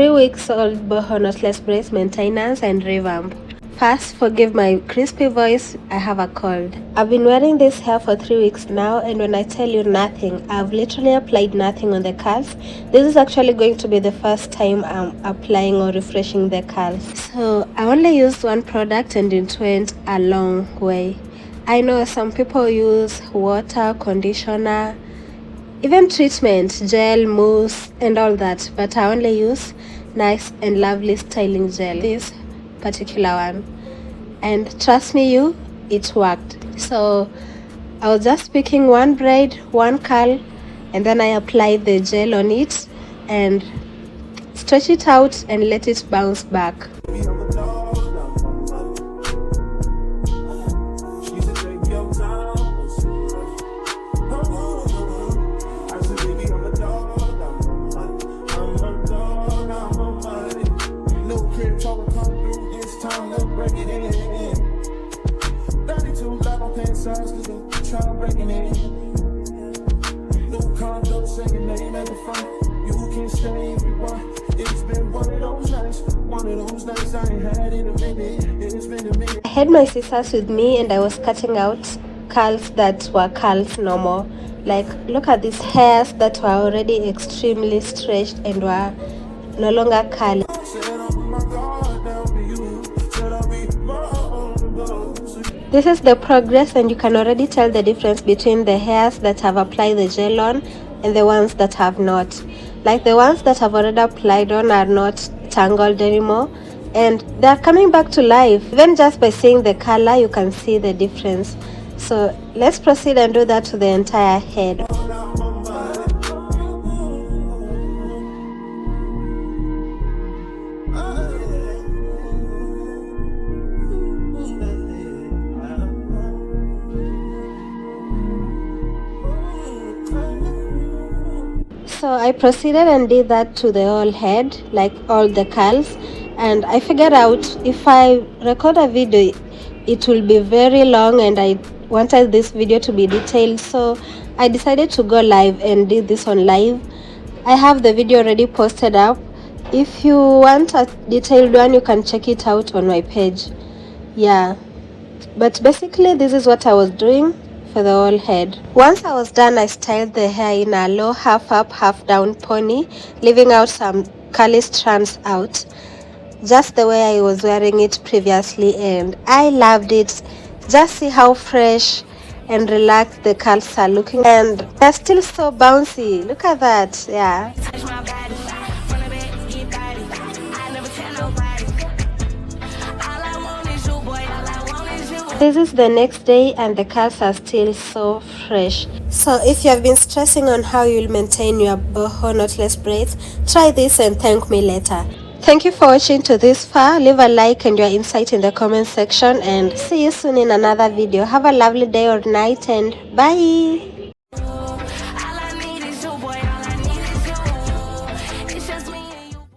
3 weeks old boho knotless braids maintenance and revamp. First, forgive my crispy voice, I have a cold. I've been wearing this hair for 3 weeks now, and when I tell you nothing, I've literally applied nothing on the curls. This is actually going to be the first time I'm applying or refreshing the curls. So I only used one product and it went a long way. I know some people use water, conditioner, even treatment, gel, mousse and all that, but I only use nice and lovely styling gel, this particular one, and trust me it worked. So I was just picking one braid, one curl, and then I applied the gel on it and stretch it out and let it bounce back. I had my scissors with me and I was cutting out curls that were curls normal. Like, look at these hairs that were already extremely stretched and were no longer curly. This is the progress, and you can already tell the difference between the hairs that have applied the gel on and the ones that have not. Like, the ones that have already applied on are not tangled anymore and they are coming back to life. Even just by seeing the color, you can see the difference. So let's proceed and do that to the entire head. So I proceeded and did that to the whole head, like all the curls, and I figured out if I record a video it will be very long and I wanted this video to be detailed, so I decided to go live and did this on live. I have the video already posted up. If you want a detailed one, you can check it out on my page. Yeah, but basically this is what I was doing for the whole head. Once I was done, I styled the hair in a low half up half down pony, leaving out some curly strands out, just the way I was wearing it previously, and I loved it. Just see how fresh and relaxed the curls are looking, and they're still so bouncy. Look at that. Yeah. This is the next day and the curls are still so fresh. So if you have been stressing on how you'll maintain your boho knotless braids, try this and thank me later. Thank you for watching to this far. Leave a like and your insight in the comment section, and see you soon in another video. Have a lovely day or night and bye.